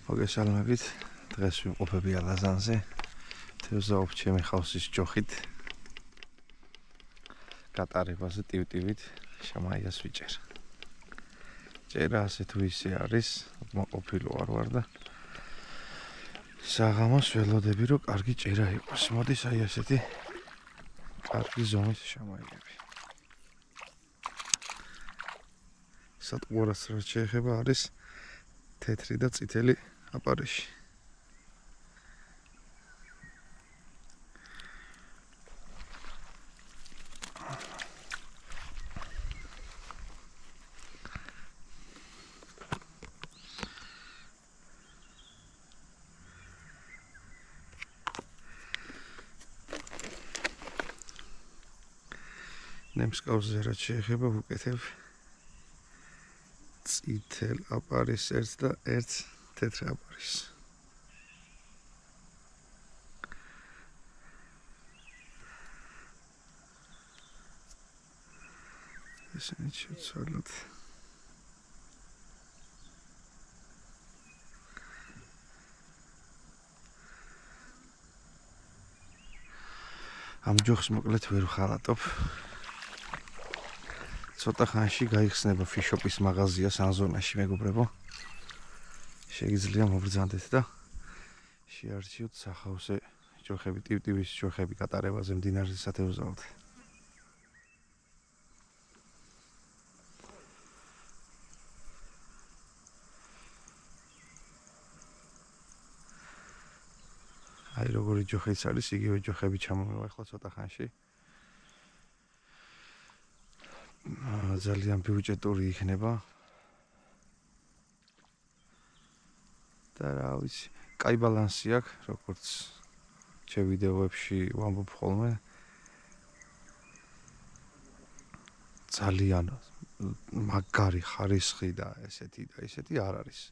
მოგესალმებით. დღეს ვიმყოფები ალაზანზე. თევზაობ ჩემი ხავსის ჯოხით. გატარებაზე ტივტივით შამაიას ვიჭერ. ჭერა ასე თუ ისე არის, მოყოფილო არ ვარ და საღამოს ველოდები, რომ კარგი ჭერა იყოს. მოდის აი ასეთი კარგი ზომის შამაიები. სატყუარას რაც შეეხება არის თეთრი და წითელი აპარეში. ნემსკავზე რაც შეეხება ვუკეთებ წითელ აპარის ერთს და ერთს თეთრ აპარის. ესენი შევცვალოთ. ამ ჯოხს მოკლედ ვერ ვხალატობ. ცოტა ხანში გაიხსნება ფიშოპის მაღაზია სანზონაში მეგობრებო. შეგიძლია მობრძანდეთ და შეარჩიოთ სახავსე ჯოხები, ტივტივის ჯოხები გატარებაზე მდინარეზე სათევზაოდ. აი როგორი ჯოხიც არის, იგივე ჯოხები ჩამომევა ახლა ცოტა ხანში. ძალიან ბიუჯეტური იქნება. და რა ვიცი, კაი ბალანსი აქვს, როგორც ჩემ ვიდეოებში ვამბობ ხოლმე. ძალიან მაგარი ხარისხი და ესეთი არ არის.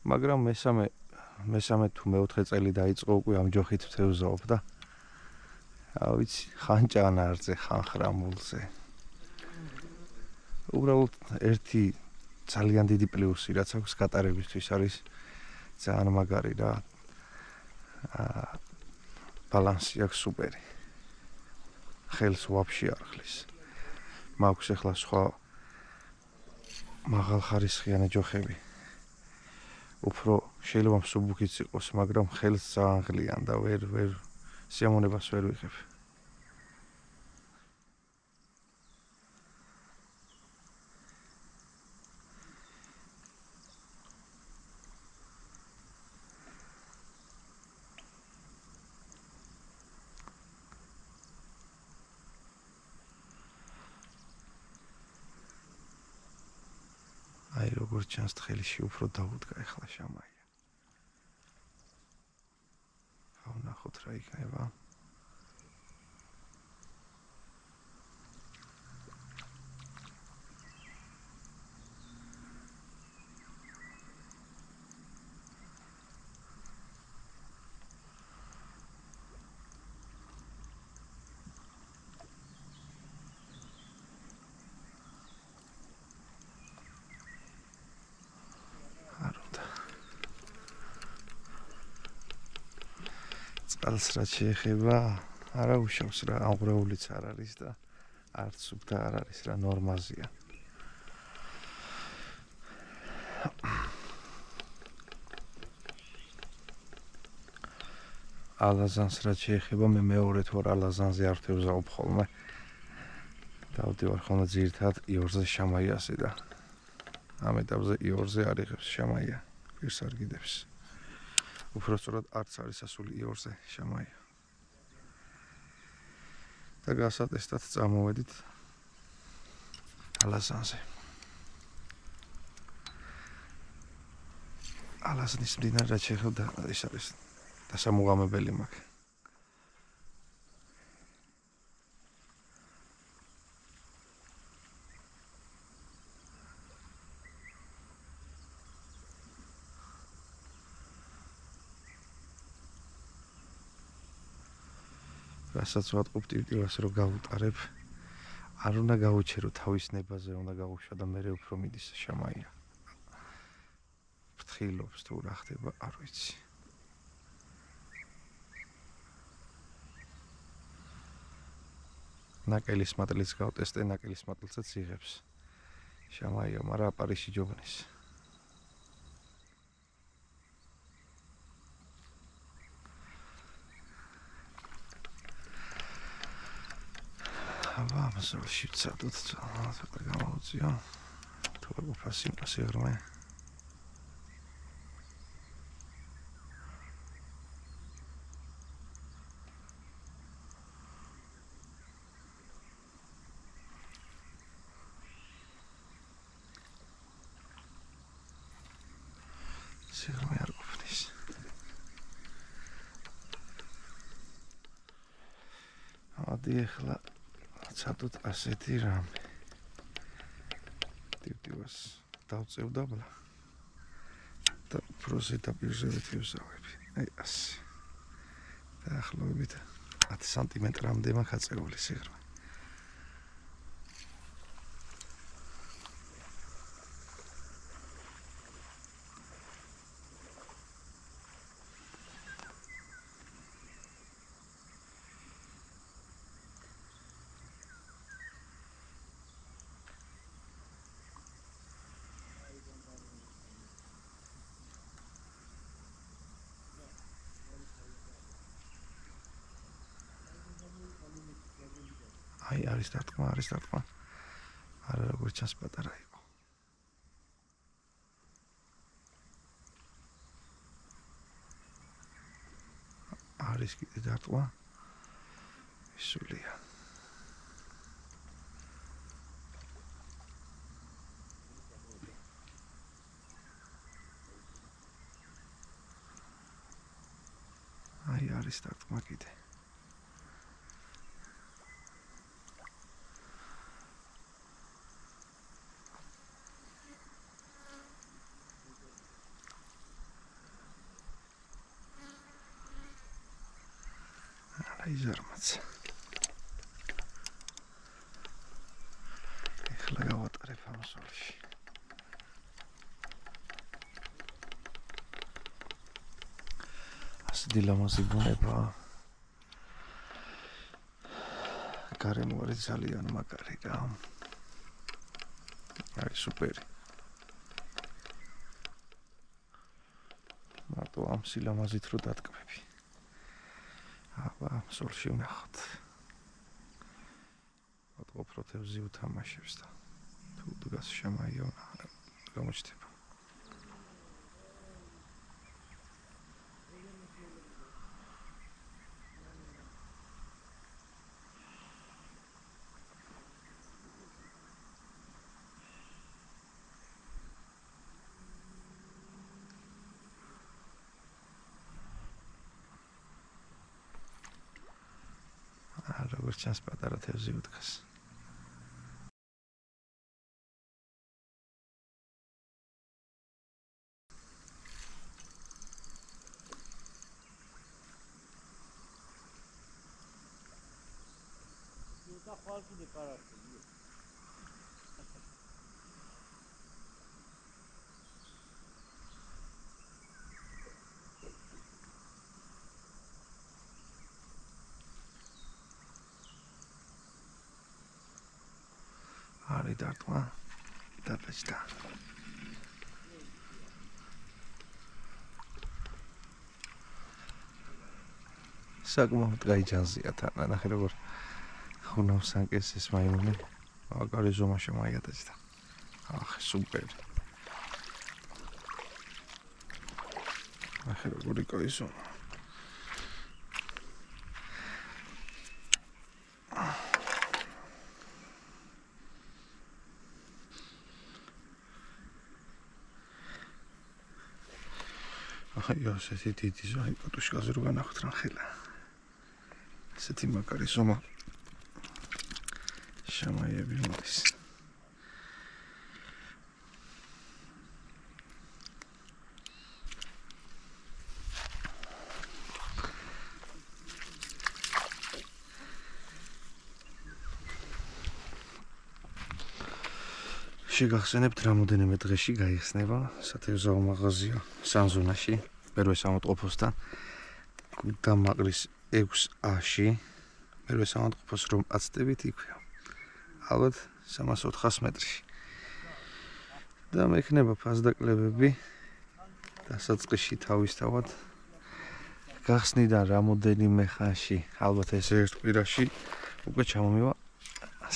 მაგრამ მესამე თუ მეოთხე წელი დაიწყო უკვე ამ ჯოხით ვთევზაობ და რა ვიცი, ხან ჭანარზე, ხან ხრამულზე. უბრალოდ ერთი ძალიან დიდი პლუსი რაც აქვს გატარებისთვის არის ძალიან მაგარი რა. ბალანსი აქვს სუპერი. ხელს ვაფშე არ ხლის. მაქვს ახლა სხვა მაღალ ხარისხიანი ჯოხები. უფრო შეიძლება მსუბუქიც იყოს, მაგრამ ხელს ძალიან ღლიან და ვერ სიამონებას ვერ ვიღებ. აი როგორ ჩანს თხელში უფრო დაუდგა ახლა შამაია. ვნახოთ რა იქნება. წყალს რაც შეეხება, არა უშავს რა, აღრეულიც არ არის და არც სუფთა არ არის რა, ნორმაზია. ალაზანს რაც შეეხება, მე მეორედ ვარ ალაზანზე არ ვთევზაობ ხოლმე. დავდივარ ხოლმე ძირითადად იორზე შამაიაზე და ამ ეტაპზე იორზე არ იღებს შამაია, პირს არ გიდებს. უფრო სწორად არც არის ასული იორზე შამაია. და გასატესტად წამოვედით ალაზანზე. ალაზნის მდინარე რაც შეეხება ეს არის დასამუღამებელი მაქვს. რასაც ვატყობ ტივტივას რომ გავუტარებ, არ უნდა გავუჩერო თავის ნებაზე, უნდა გავუშვა და მერე უფრო მიდის შამაია. ფრთხილობს თუ რა ხდება, არ ვიცი. ნაკელის მატლიც გავტესტე, ნაკელის მატლცაც იღებს. შამაია, მაგრამ აპარიში ჯობნის. აბა, მასალში ვცადოთ, ცოტა გამოვწიო. თუ არ გოფასი მასიღრმე. სიღრმე არ გოფნის. ადი ახლა ვცადოთ ასეთი რამე. ტივტივას დავწევ დაბლა და პროსე დაპირჟებით ვისავები. აი ასე. დაახლოებით 10 სანტიმეტრამდე მაქვს აწეული სიღრმე. აი არის დარტყმა. არა როგორც ჩანს პატარა იყო. არის კიდე დარტყმა. ისულია. აი არის დარტყმა კიდე. იზარმაც. ეხლა გავატარებ ამ სოლში. ასეთი ლამაზი ბუნება. გარემო არის ძალიან მაგარი რა. არის სუპერი. მარტო ამ სილამაზით რო დატკბები. აბა, სოლში ვნახოთ. ვატყობ პროთევზი უთამაშებს და თუ დგას შამაია გამოჩნდება. როგორც ჩანს პატარა თევზი უდგას. და ხვალ კიდე კარაკი. არის დარტყმა. დაბეჭდა. საკმაოდ კაი ჯანსია თან. ნახე როგორ ხუნავს ანკეს ეს მაიმუნი. მაგარი ზომა შემაიადაჭდა. ახ, სუპერი. ნახე როგორი კაი ზომა. აი ასეთი დიდი ზომა პატუშკაზე რო განახოთ რა ხელა. ესეთი მაგარი ზომა შამაიები მოდის. შეგახსენებთ რამოდენიმე დღეში გაიხსნება სათევზაო მაღაზია სანზონაში მერვე სამოწყოფოსთან გუდამაყრის 6A-ში მერვე სამოწყოფოს რომ აცდებით იქვეა ალბათ 300-400 მეტრში და მექნება ფასდაკლებები დასაწყისში თავისთავად გახსნიდან რამოდენიმე ხანში ალბათ ეს ერთ კვირაში უკვე ჩამომივა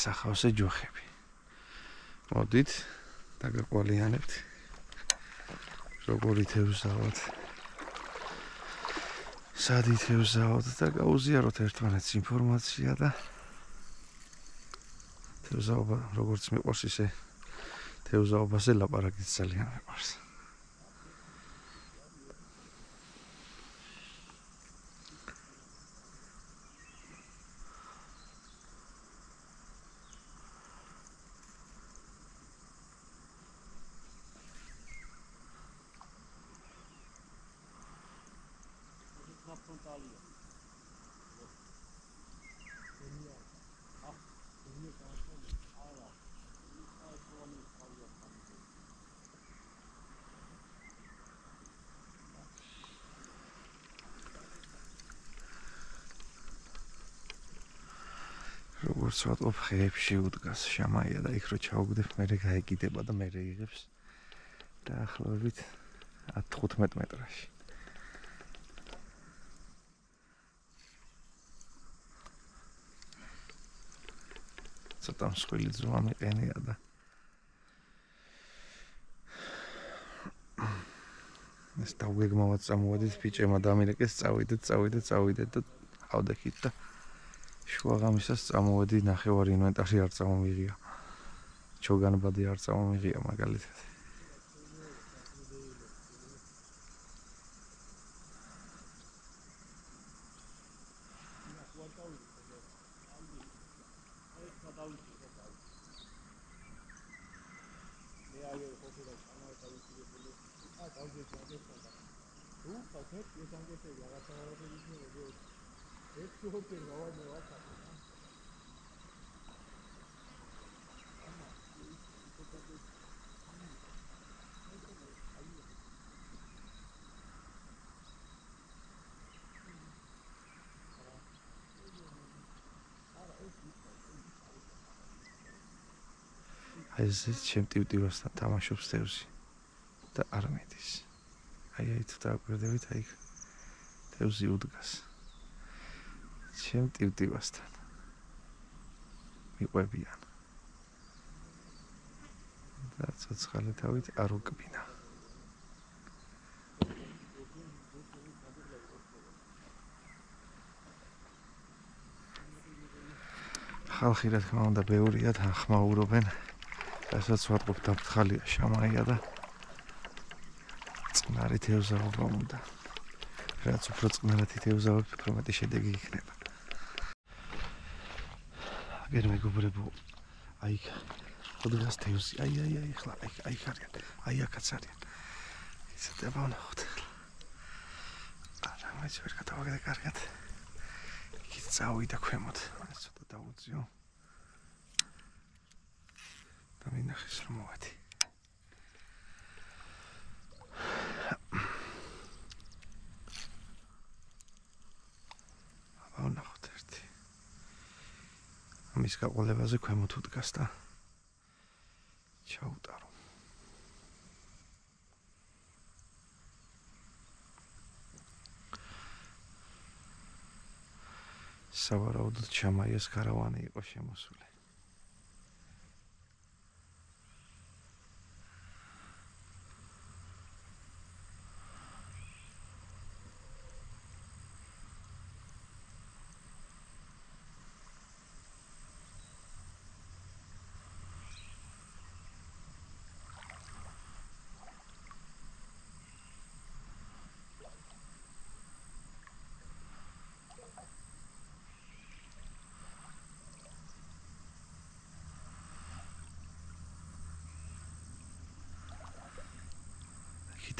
სახავსე ჯოხები მოდით დაგაყვალიანებთ როგორი თევზავთ სად ითევზავთ და გაუზიაროთ ერთმანეთს ინფორმაცია და თევზაობა როგორც მიყვარს ისე თევზაობაზე ლაპარაკიც ძალიან მიყვარს Frontalia. როგორც ვატყობ ხეებში უდგას შამაია და იქ რო ჩავაგდებ მერე გაეკიდება და მერე იღებს დაახლოებით 10-15 მეტრაში ცოტა მსხვილი ძულა მიყენია და ეს დავგეგმავად წამოვედით ბიჭებმა დამირეკეს წავიდეთ და ავდექით და შუაღამისას წამოვედი ნახევარი ინვენტარი არ წამომიღია ჩოგანბადი არ წამომიღია მაგალითად ეს ჩემ ტივტივასთან თამაშობს თევზი და არ მიდის აი თუ დააკვირდებით აი თევზი უდგას ჩემ ტივტივასთან მიყვებიან და ცოცხალი თავით არ უკბინა ხალხი რა თქმა უნდა ბევრია თანხმაურობენ რასაც ვატყობ დამთხალია შამაია და წყნარი თევზაობა უნდა რაც უფრო წყნარად ითევზავებ უფრო მეტი შედეგი იქნება აგერ მეგობრებო აი უდგას თევზი აი ხლა აი ხარიან აი აქაც არიან ისეთი ვნახოთ არა მეც ვერ გადავაგდე კარგად იქით წავიდა ქვემოთ ეს ცოტა დაუძიო და მინახეს რომ მოვედი ვნახოთ ერთი ამის გაყოლებაზე ქვემოთ უდგას და ჩაუტარო სავარაუდოდ ჩამაიას კარავანი იყო შემოსული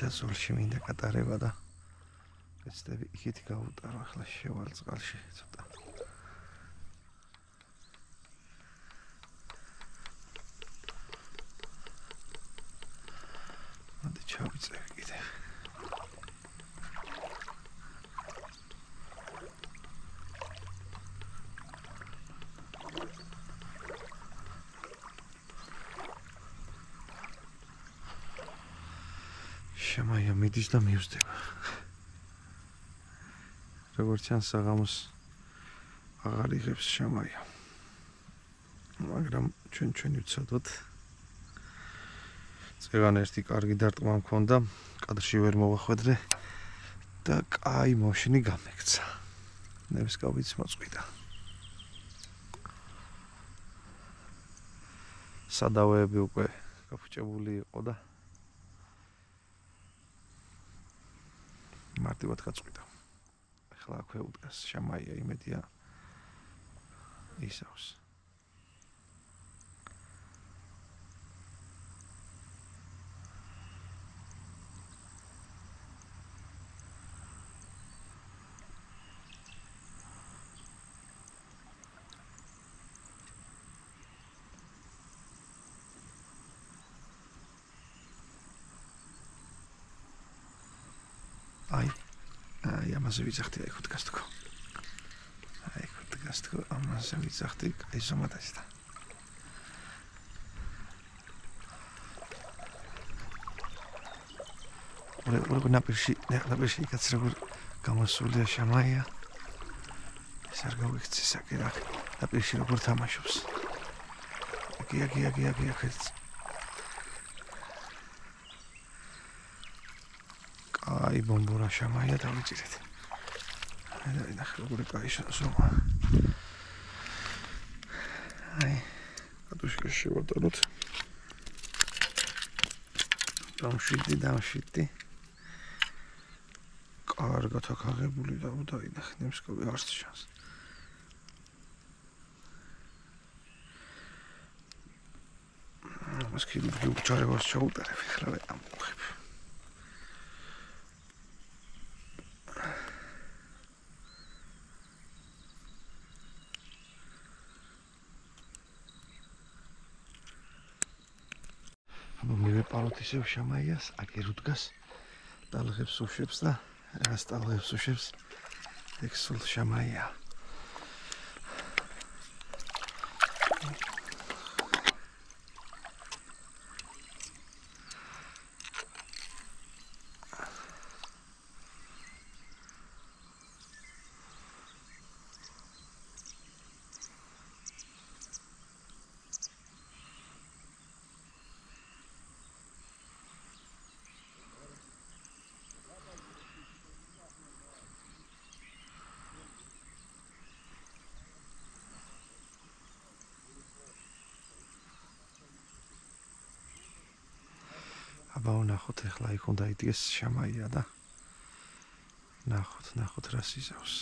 და ზოლში მინდა კატარება და ეცდები იქით გავუტარო ახლა შევალ წყალში ცოტა ჩავიწევი კიდევ. შემაია მიდის და მივსდება. როგორც ჩანს საღამოს აღარ იღებს შემაია. მაგრამ ჩვენ ვიცოდოთ. წეგან ერთი კარგი დარტყმა მქონდა, კადრში ვერ მოვახვედრე და კაი მოშინი გამექცა. ნებისკავიც მოწყვიტა. სადავეები უკვე გაფუჭებული იყო და მარტივად გაწყვიტა. ახლა აქვე უდგას შემაია, იმედია ისავს. აი, ამაზე ვიძახდი, აი ხო დგას თქო. აი ხო დგას თქო, ამაზე ვიძახდი, აი ზომადასდა. ორი ნაპირში კაც როგორ გამოსულია შემაია. ეს არ გავიქცე საკი რა. ნაპირში როგორ თამაშობს. აგი. აი ბომბურა შემაია დავიჭირეთ. აი ნახე როგორი კაი ზომა. აი კადუშკაში შევატანოთ. დამშვიდი. კარგად აკაღებული და დაინახე ნემსკოვი არც შანს. მას ქირურგი უჩარევას ჩაუტარებ ხრავე ამოხებ. მივეპაროთ ისევ შემაიას, აგერ უდგას, ტალღებს უშვებს და რას ტალღებს უშვებს, ეგ სულ შემაია. აბაო ნახოთ ახლა იქ უნდა იდგეს შემაია და ნახოთ რას იზავს.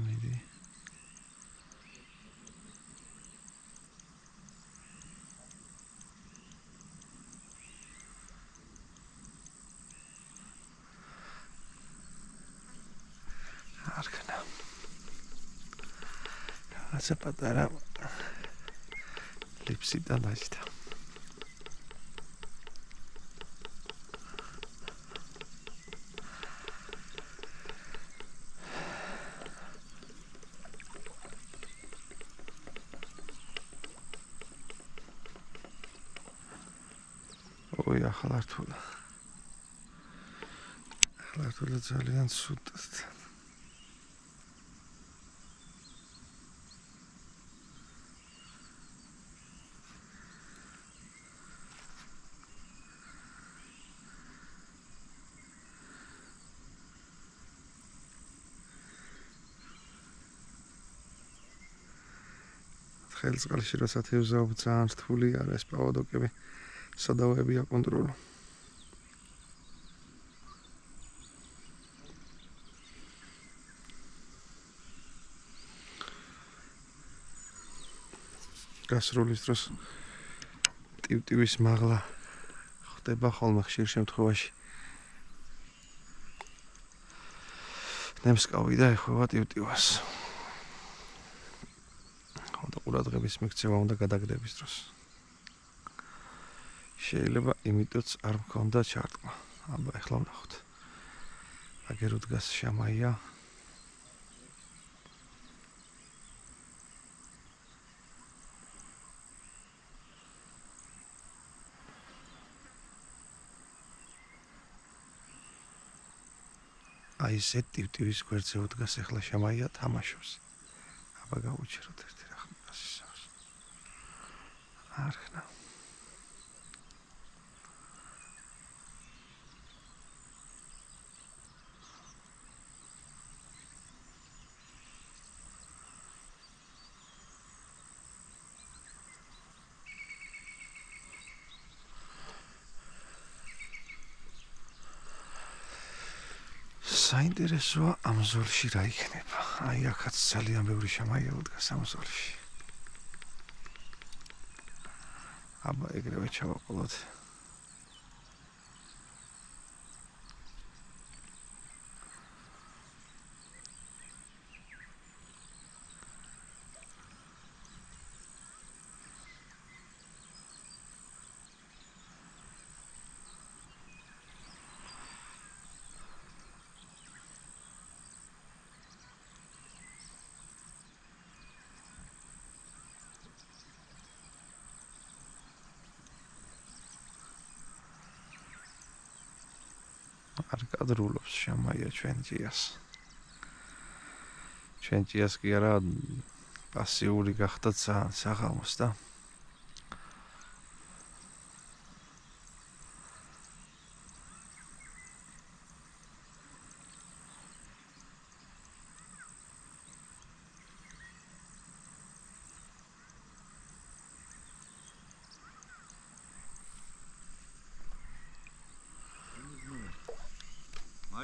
მიდი. არქნა. რაღაცა პატარა ლიფსი და ლაჟდა. ой, ახლა რთულა ძალიან ცუდად. ხელწყალში რასაც ევზაობ ძალიან რთული არის პავადოკები სადავეები აკონტროლო. გასროლის დროს ტივტივის მაღლა ხდება ხოლმე ხშირ შემთხვევაში. ნემსკავი და ეხება ტივტივას. ხოდა ყურადღების მიქცევა უნდა გადაგდების დროს. შეიძლება იმიტოც არ მქონდა ჩარტყმა. აბა ახლა ვნახოთ. აგერ უდგას შამაია. აი ეს ტივტივის გვერდზე უდგას ახლა შამაია თამაშობს. აბა გავუჩეროთ ერთი რახა გასისავს. არხნა. საინტერესოა ამ ზოლში რა იქნება. აი აქაც ძალიან ბევრი შამაია უდგას ამ ზოლში. აბა ეგრევე ჩავაყოლოთ. არ გადრულობს შამაია ჩვენ ჭიას. ჩვენ ჭიას კი არა პასიური გახდა ძალიან საღამოს და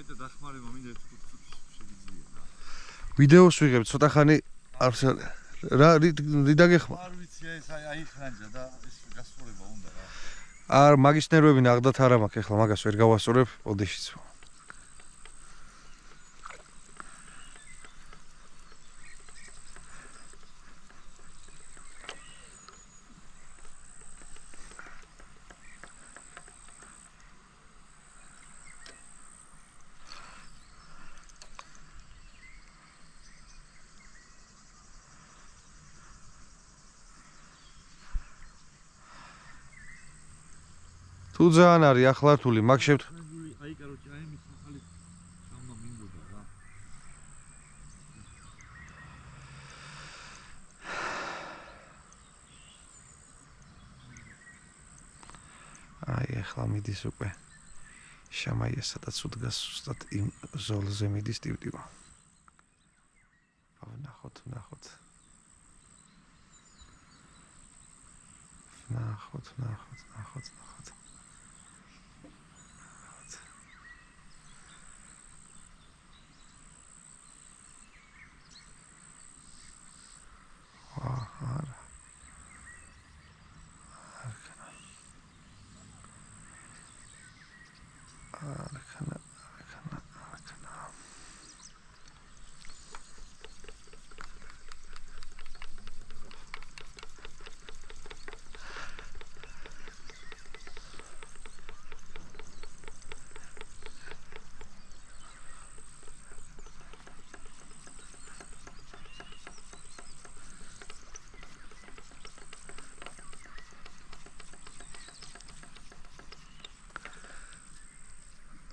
აიტა დახმარე მომინდა შეგიძლია. ვიდეოს ვიღებ ცოტა ხანი რა რიდაგეხმა. არ ვიცი ეს აი ხრანჯა და ეს გასწორება უნდა რა. არ მაგის ნერვები ნახდათ არა მაქვს ახლა მაგას ვერ გავასწორებ ოდიშიც. თუ ძალიან არის ახლართული მაგ აი კაროჩი აი მის ახალი ჩამმა მინდოდა რა. აი ახლა მიდის უკვე შამაია სადაც უდგას ზუსტად იმ ზოლზე მიდის ტივტივა. ვნახოთ.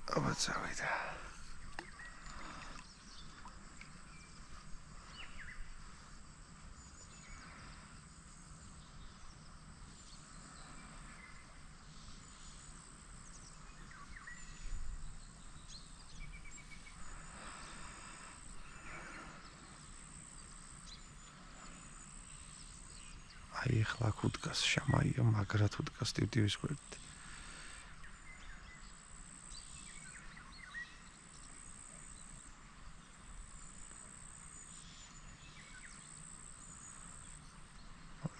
აბა წავიდა. აი ახლა უდგას შამაია მაგრად უდგას ტივტივის გვერდით.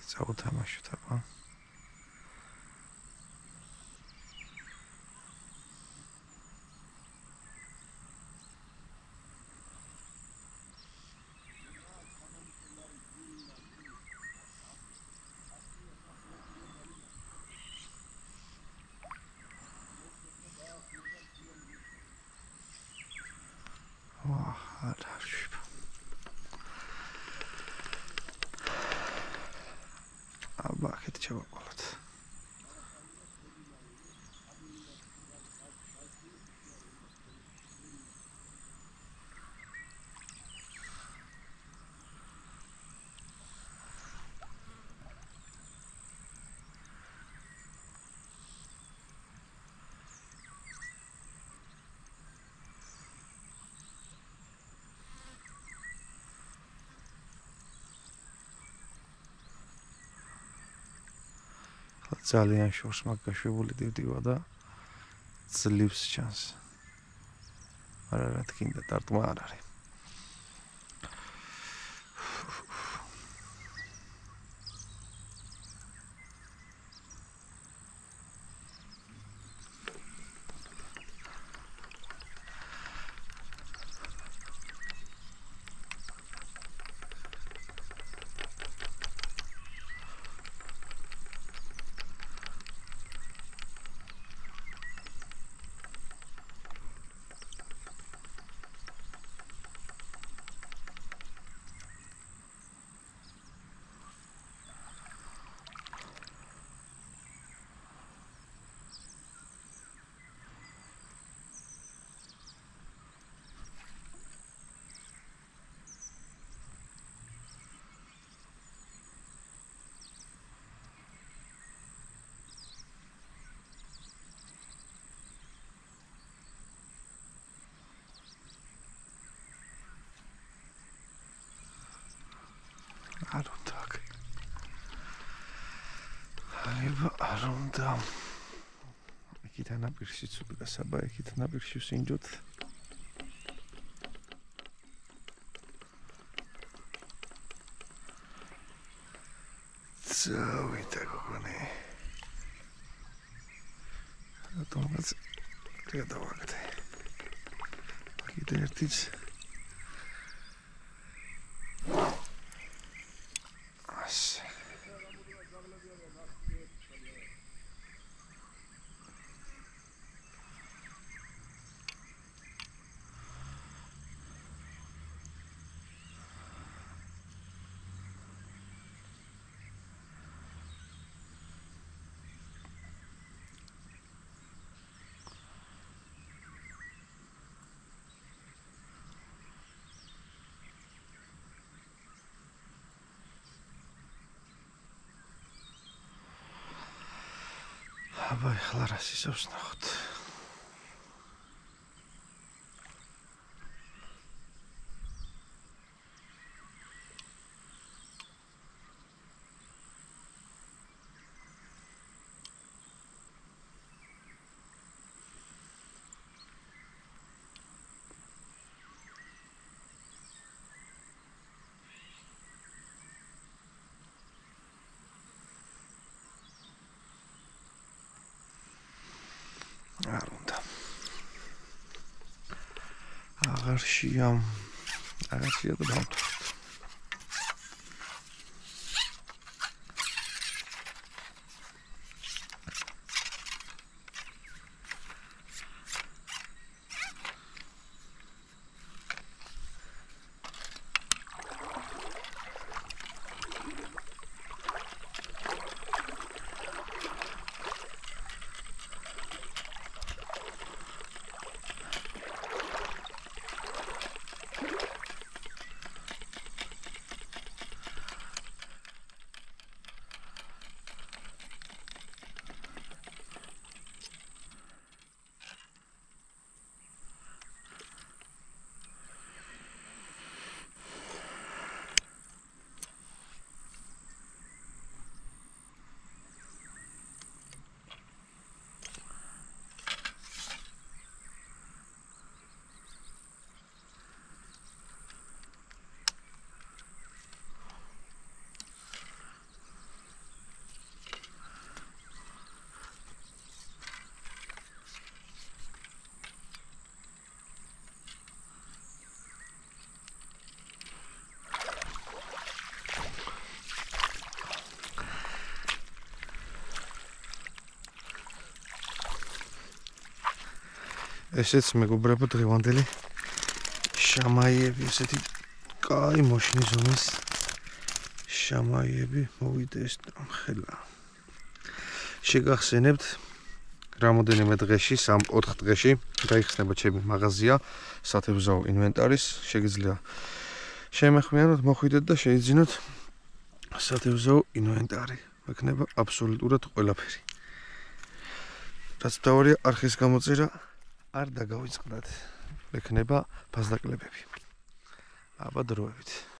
წავთამაშოთ აბა. აქეთ ჩავაყოლოთ. ძალიან შორს მაგაშვებული დივდივა და ძლივს ჩანს. არა რა თქინდა დარტყმა არ არის. არ უნდა არ უნდა იქით ანაპირში ცუდა საბა იქით ანაპირში ვსინჯოთ წავიდა გოგონი რატომაც გადავაგდე კიდე ერთიც აბა ახლა რა სისავს ნახოთ არ უნდა აღარ შეამ რაღაცია და დავთვალოთ ესეც მეგობრებო დღევანდელი შამაიები ესეთი კაი მოშნის ზომის შამაიები მოვიდა ეს ხელა შეგახსენებთ რამოდენიმე დღეში, 3-4 დღეში გაიხსნება ჩემი მაღაზია სათევზაო ინვენტარის. შეგიძლია შემეხმიანოთ, მოხვიდეთ და შეიძინოთ სათევზაო ინვენტარი. ექნება აბსოლუტურად ყველაფერი. რაც მთავარია, არხის გამოწერა არ დაგავიწყდათ. ექნება ფასდაკლებები. აბა დროებით.